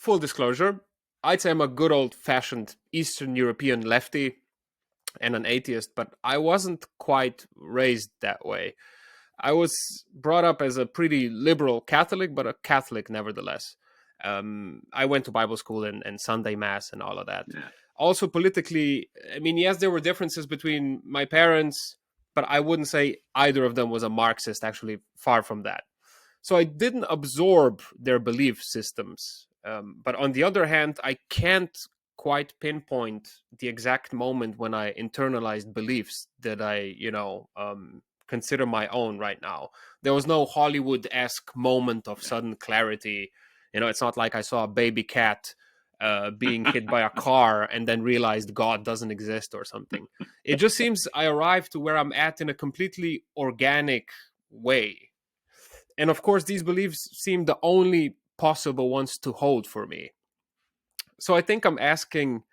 full disclosure, I'd say I'm a good old-fashioned Eastern European lefty and an atheist, but I wasn't quite raised that way. I was brought up as a pretty liberal Catholic, but a Catholic nevertheless. I went to Bible school and Sunday Mass and all of that. Yeah. Also, politically, I mean, yes, there were differences between my parents, but I wouldn't say either of them was a Marxist, actually, far from that. So I didn't absorb their belief systems. But on the other hand, I can't quite pinpoint the exact moment when I internalized beliefs that I consider my own right now. There was no Hollywood-esque moment of sudden clarity. It's not like I saw a baby cat being hit by a car and then realized God doesn't exist or something. It just seems I arrived to where I'm at in a completely organic way. And of course, these beliefs seem the only possible ones to hold for me. So I think I'm asking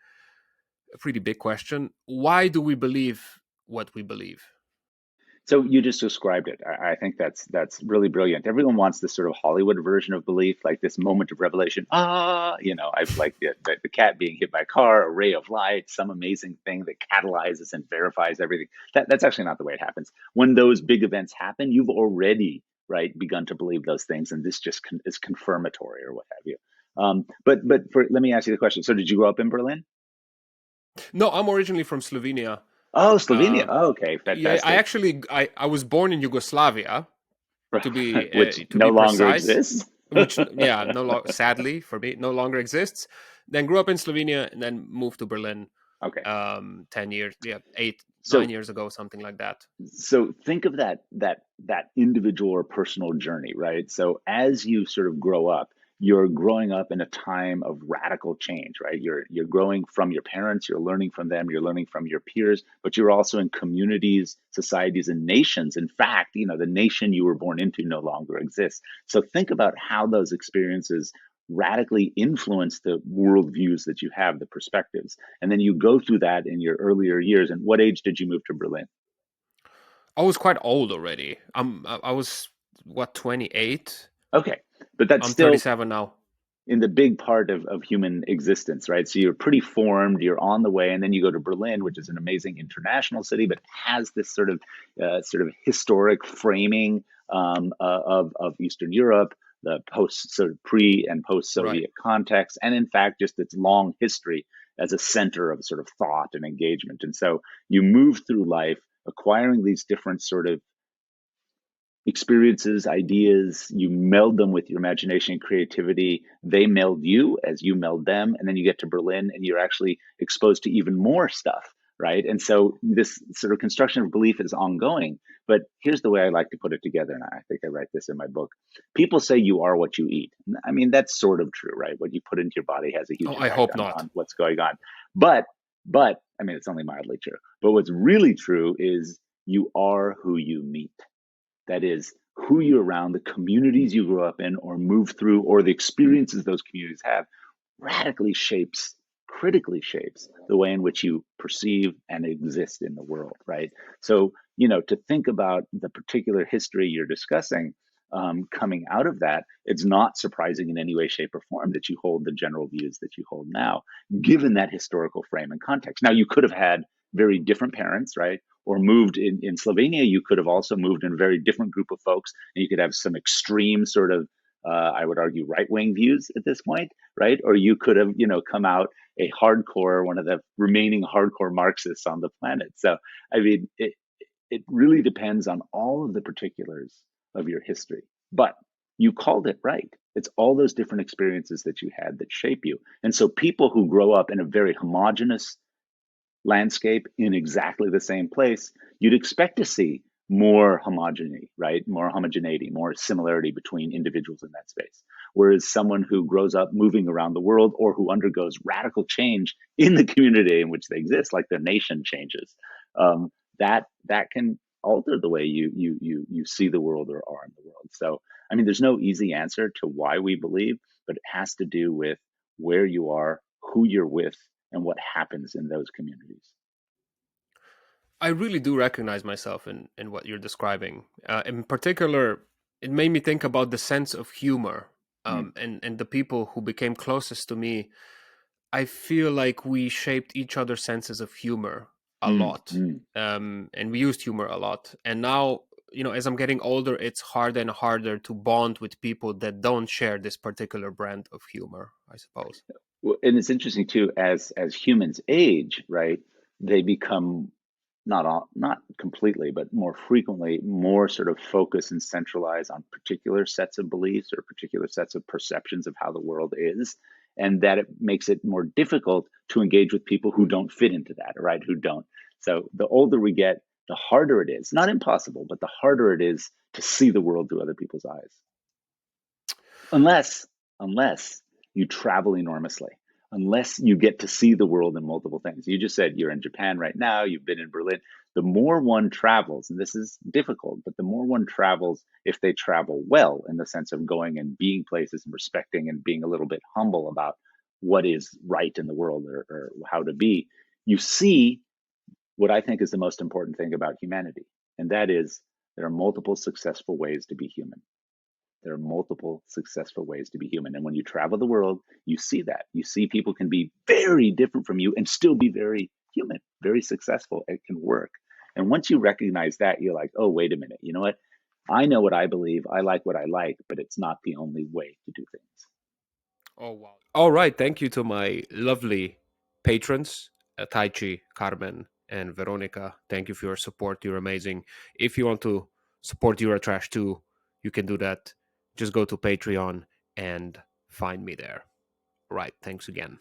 a pretty big question. Why do we believe what we believe? So you just described it. I think that's really brilliant. Everyone wants this sort of Hollywood version of belief, like this moment of revelation. I've like the cat being hit by a car, a ray of light, some amazing thing that catalyzes and verifies everything. That's actually not the way it happens. When those big events happen, you've already begun to believe those things, and this just is confirmatory or what have you. Let me ask you the question. So did you grow up in Berlin? No, I'm originally from Slovenia. Oh, Slovenia. Uh, Oh, okay, yeah, I fantastic. actually I was born in Yugoslavia Which to no be longer precise, exists. which sadly for me no longer exists. Then grew up in Slovenia and then moved to Berlin Okay. 10 years, yeah, 8 9 So years ago, something like that. so think of that individual or personal journey, right? So as you sort of grow up, you're growing up in a time of radical change, right? You're growing from your parents, you're learning from them, you're learning from your peers, but you're also in communities, societies, and nations. In fact, the nation you were born into no longer exists. So think about how those experiences radically influence the worldviews that you have, the perspectives. And then you go through that in your earlier years. And what age did you move to Berlin? I was quite old already. I was what, 28? Okay, but that's I'm still 37 now. in the big part of human existence, right? So you're pretty formed, you're on the way, and then you go to Berlin, which is an amazing international city, but has this sort of historic framing of Eastern Europe, the post sort of pre and post Right. Soviet context, and in fact just its long history as a center of sort of thought and engagement. And so you move through life acquiring these different sort of experiences, ideas, you meld them with your imagination and creativity. They meld you as you meld them. And then you get to Berlin and you're actually exposed to even more stuff, right? And so this sort of construction of belief is ongoing. But here's the way I like to put it together. And I think I write this in my book. People say you are what you eat. I mean, that's sort of true, right? What you put into your body has a Oh, huge I effect hope on not. what's going on. But, I mean, it's only mildly true. But what's really true is you are who you meet. That is, who you're around, the communities you grew up in or move through, or the experiences those communities have, radically shapes, critically shapes the way in which you perceive and exist in the world, right? So, to think about the particular history you're discussing, coming out of that, it's not surprising in any way, shape, or form that you hold the general views that you hold now, given that historical frame and context. Now, you could have had very different parents, right? Or moved in Slovenia, you could have also moved in a very different group of folks, and you could have some extreme sort of, I would argue, right-wing views at this point, right? Or you could have, come out a hardcore, one of the remaining hardcore Marxists on the planet. So, I mean, it really depends on all of the particulars of your history. But you called it right. It's all those different experiences that you had that shape you. And so people who grow up in a very homogenous landscape in exactly the same place, you'd expect to see more homogeneity, right? More homogeneity, more similarity between individuals in that space. Whereas someone who grows up moving around the world or who undergoes radical change in the community in which they exist, like their nation changes, that can alter the way you see the world or are in the world. So, I mean, there's no easy answer to why we believe, but it has to do with where you are, who you're with, and what happens in those communities. I really do recognize myself in what you're describing. In particular, it made me think about the sense of humor Mm, And the people who became closest to me, I feel like we shaped each other's senses of humor a mm, lot, mm. and we used humor a lot. And now, as I'm getting older, it's harder and harder to bond with people that don't share this particular brand of humor, I suppose. Well, and it's interesting too, as humans age, right? They become not completely, but more frequently, more sort of focused and centralized on particular sets of beliefs or particular sets of perceptions of how the world is, and that it makes it more difficult to engage with people who don't fit into that, right? Who don't. So the older we get, the harder it is. Not impossible, but the harder it is to see the world through other people's eyes. Unless unless you travel enormously, unless you get to see the world in multiple things. You just said you're in Japan right now, you've been in Berlin. The more one travels, and this is difficult, but the more one travels, if they travel well, in the sense of going and being places and respecting and being a little bit humble about what is right in the world, or how to be, you see what I think is the most important thing about humanity, and that is there are multiple successful ways to be human. There are multiple successful ways to be human. And when you travel the world, you see that. You see people can be very different from you and still be very human, very successful. It can work. And once you recognize that, you're like, oh, wait a minute. You know what? I know what I believe. I like what I like, but it's not the only way to do things. Oh, wow. All right. Thank you to my lovely patrons, Taichi, Carmen, and Veronica. Thank you for your support. You're amazing. If you want to support Eurotrash too, you can do that. Just go to Patreon and find me there. Right. Thanks again.